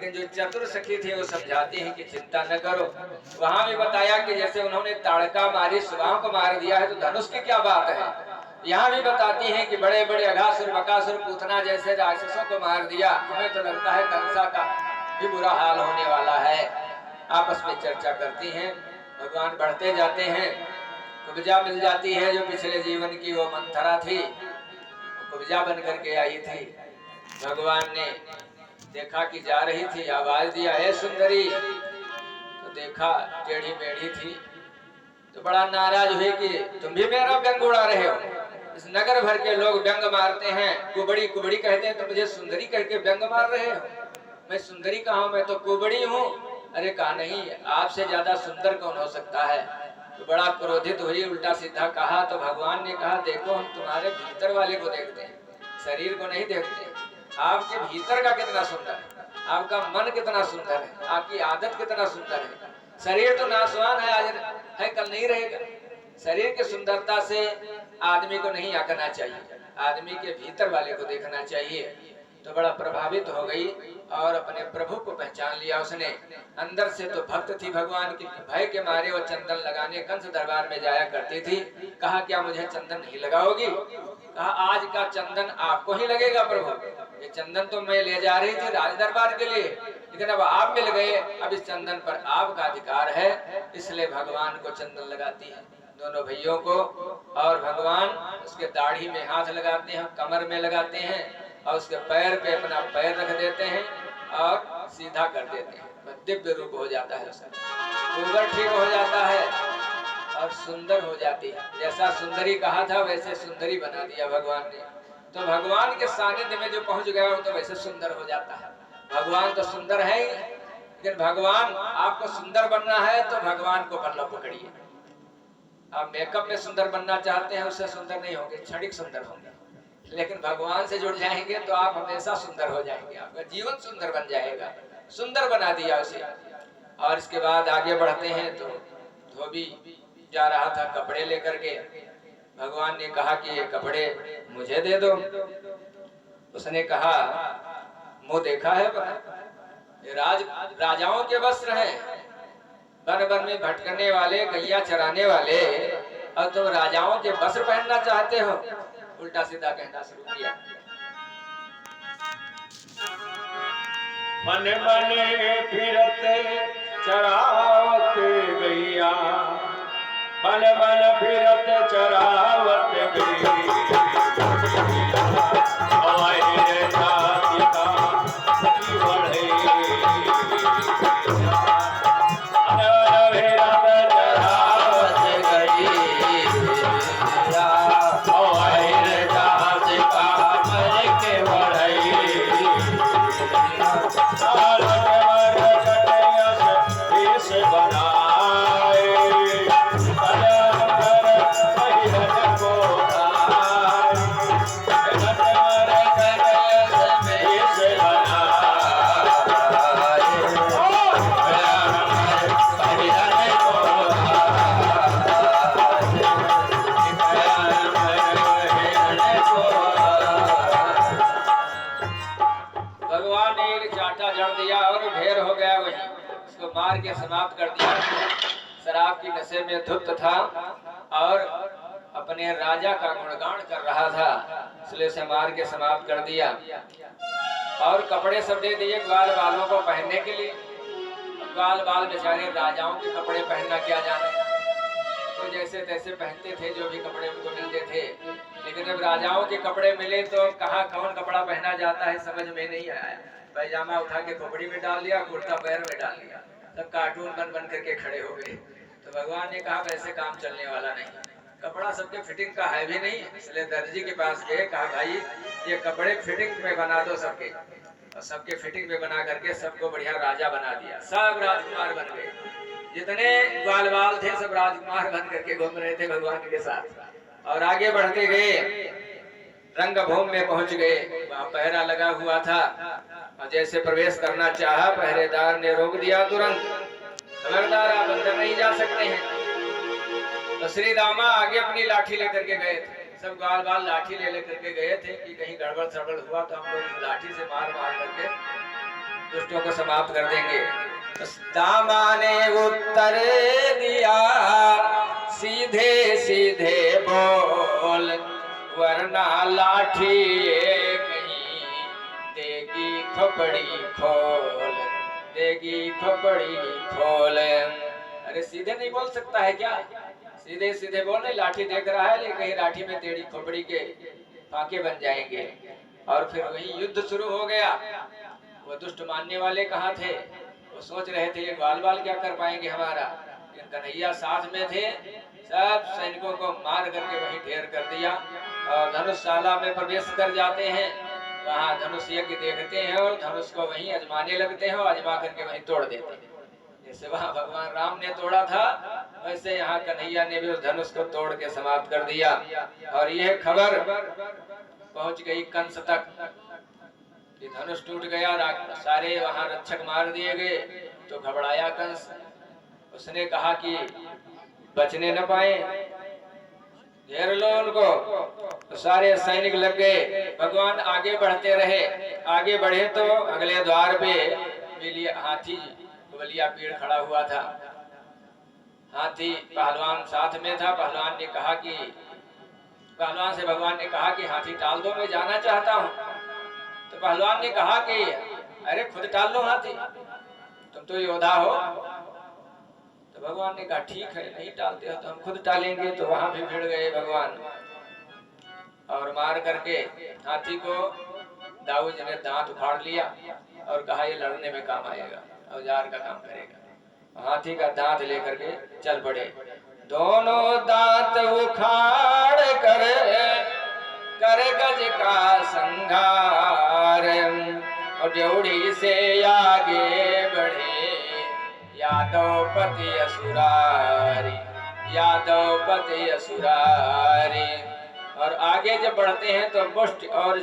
लेकिन जो चतुर सखी थी वो समझाती हैं कि चिंता न करो। वहां भी बताया कि जैसे उन्होंने ताड़का मारी, सुबाह को मार दिया है, तो धनुष की क्या बात है। यहाँ भी बताती हैं कि बड़े बड़े अघासुर बकासुर पूतना जैसे राक्षसों को मार दिया, हमें तो लगता है कंसा का भी बुरा हाल होने वाला है। आपस में चर्चा करती हैं, भगवान बढ़ते जाते हैं। कुब्जा मिल जाती है जो पिछले जीवन की वो मंथरा थी, कुब्जा बन करके आई थी। भगवान ने देखा कि जा रही थी, आवाज दिया, हे सुंदरी। तो देखा टेढ़ी मेढ़ी थी, तो बड़ा नाराज हुई कि तुम भी मेरा व्यंग उड़ा रहे हो। इस नगर भर के लोग व्यंग मारते हैं, कुबड़ी कुबड़ी कहते हैं, तो मुझे सुंदरी करके व्यंग मार रहे हो। मैं सुंदरी कहाँ हूं, मैं तो कुबड़ी हूँ। अरे कहा नहीं, आपसे ज्यादा सुंदर कौन हो सकता है। तो बड़ा क्रोधित हुई, उल्टा सीधा कहा। तो भगवान ने कहा, देखो हम तुम्हारे भीतर वाले को देखते हैं, शरीर को नहीं देखते। आपके भीतर का कितना सुंदर है, आपका मन कितना सुंदर है, आपकी आदत कितना सुंदर है। शरीर तो नासवान है, आज है कल नहीं रहेगा। शरीर की सुंदरता से आदमी को नहीं आंकना चाहिए, आदमी के भीतर वाले को देखना चाहिए। तो बड़ा प्रभावित हो गई और अपने प्रभु को पहचान लिया उसने। अंदर से तो भक्त थी भगवान की, भय के मारे वो चंदन लगाने कंस दरबार में जाया करती थी। कहा, क्या मुझे चंदन नहीं लगाओगी। कहा, आज का चंदन आपको ही लगेगा प्रभु, ये चंदन तो मैं ले जा रही थी राज दरबार के लिए, लेकिन अब आप मिल गए, अब इस चंदन पर आपका अधिकार है। इसलिए भगवान को चंदन लगाती है, दोनों भैयों को। और भगवान उसके दाढ़ी में हाथ लगाते हैं, कमर में लगाते हैं, और उसके पैर पे अपना पैर रख देते हैं और सीधा कर देते हैं। दिव्य रूप हो जाता है उसका, उबर ठीक हो जाता है और सुंदर हो जाती है। जैसा सुंदरी कहा था वैसे सुंदरी बना दिया भगवान ने। तो भगवान के सानिध्य में जो पहुंच गया वो तो वैसे सुंदर हो जाता है। भगवान तो सुंदर है ही, लेकिन भगवान, आपको सुंदर बनना है तो भगवान को पल्ला पकड़िए। आप मेकअप में सुंदर बनना चाहते हैं, उससे सुंदर नहीं होंगे, क्षणिक सुंदर होंगे। लेकिन भगवान से जुड़ जाएंगे तो आप हमेशा सुंदर हो जाएंगे, आपका जीवन सुंदर बन जाएगा। सुंदर बना दिया उसे। और इसके बाद आगे बढ़ते हैं तो धोबी जा रहा था कपड़े लेकर के। भगवान ने कहा कि ये कपड़े मुझे दे दो। उसने कहा, मुंह देखा है, ये राजाओं के वस्त्र हैं, वन वन में भटकने वाले, गैया चराने वाले, और तुम राजाओं के वस्त्र पहनना चाहते हो। उल्टा सीधा कहना शुरू किया। मन मन फिरते चरावते गैया, मन मन फिरते चरावते गैया, मार के समाप्त कर दिया। शराब की नशे में धुत था और अपने राजा का गुणगान कर रहा था, इसलिए उसे मार के समाप्त कर दिया। और कपड़े सब दे दिए ग्वाल बालों को पहनने के लिए। ग्वाल बाल बेचारे राजाओं के कपड़े पहनना क्या जाने, तो जैसे तैसे पहनते थे जो भी कपड़े उनको मिलते थे। लेकिन जब राजाओं के कपड़े मिले तो कहाँ कौन कपड़ा पहना जाता है समझ में नहीं आया। पैजामा उठा के खोपड़ी में डाल लिया, कुर्ता पैर में डाल लिया, सब कार्टून बन बन करके खड़े हो गए। तो भगवान ने कहा वैसे काम चलने वाला नहीं, कपड़ा सबके फिटिंग का है भी नहीं। इसलिए दर्जी के पास गए, कहा भाई ये कपड़े फिटिंग में बना दो सबके, और सबके फिटिंग में बना करके सबको बढ़िया राजा बना दिया। सब राजकुमार बन गए, जितने ग्वाल बाल थे सब राजकुमार बन करके घूम रहे थे भगवान के साथ। और आगे बढ़ते गए, रंगभूमि में पहुंच गए, वहां पहरा लगा हुआ था। और जैसे प्रवेश करना चाहा, पहरेदार ने रोक दिया तुरंत, खबरदार आप अंदर नहीं जा सकते हैं। तो श्री रामा आगे अपनी लाठी लेकर के गए थे, सब ग्वाल बाल लाठी ले लेकर के गए थे कि कहीं गड़बड़ सड़बड़ हुआ तो हम लोग लाठी से मार मार करके दुष्टों को समाप्त कर देंगे। दामा ने उत्तर दिया, सीधे सीधे बोल, वरना लाठी ये कहीं देगी खोपड़ी खोल, देगी खोपड़ी खोल। अरे सीधे नहीं बोल सकता है क्या? सीधे सीधे बोल रहे, लाठी देख रहा है लेकिन कहीं लाठी में तेरी खोपड़ी के फाके बन जाएंगे। और फिर वही युद्ध शुरू हो गया। वो दुष्ट मानने वाले कहाँ थे? वो सोच रहे थे बाल बाल क्या कर पाएंगे हमारा, लेकिन कन्हैया साथ में थे। सब सैनिकों को मार करके वहीं ढेर कर दिया और धनुषशाला में प्रवेश कर जाते हैं। वहाँ धनुष यज्ञ देखते हैं और धनुष को वहीं आजमाने लगते हैं और आजमा करके वहीं तोड़ देते हैं। जैसे वहाँ भगवान राम ने तोड़ा था, वैसे यहाँ कन्हैया ने भी उस धनुष को तोड़ के समाप्त कर दिया। और यह खबर पहुंच गई कंस तक कि धनुष टूट गया, सारे वहां रक्षक मार दिए गए। तो घबराया कंस, उसने कहा कि बचने न पाए, घेर लो उनको। तो सारे सैनिक लग गए। भगवान आगे बढ़ते रहे। आगे बढ़े तो अगले द्वार पे हाथी बलिया पेड़ खड़ा हुआ था। हाथी पहलवान साथ में था। पहलवान ने कहा कि पहलवान से भगवान ने कहा कि हाथी टाल दो, मैं जाना चाहता हूँ। तो पहलवान ने कहा कि अरे खुद टाल लो हाथी, तुम तो योद्धा हो। तो भगवान ने कहा ठीक है, नहीं टालते हो तो हम खुद टालेंगे। तो वहां भी भिड़ गए भगवान और मार करके हाथी को दाऊद ने दांत उखाड़ लिया और कहा ये लड़ने में काम आएगा, औजार का काम करेगा। हाथी का दांत लेकर के चल पड़े। दोनों दांत उखाड़ कर गज का संघार, और ड्योढ़ी से आगे बढ़े यादवपति असुरारी, यादवपति असुरारी। और आगे जब बढ़ते हैं तो मुष्टि और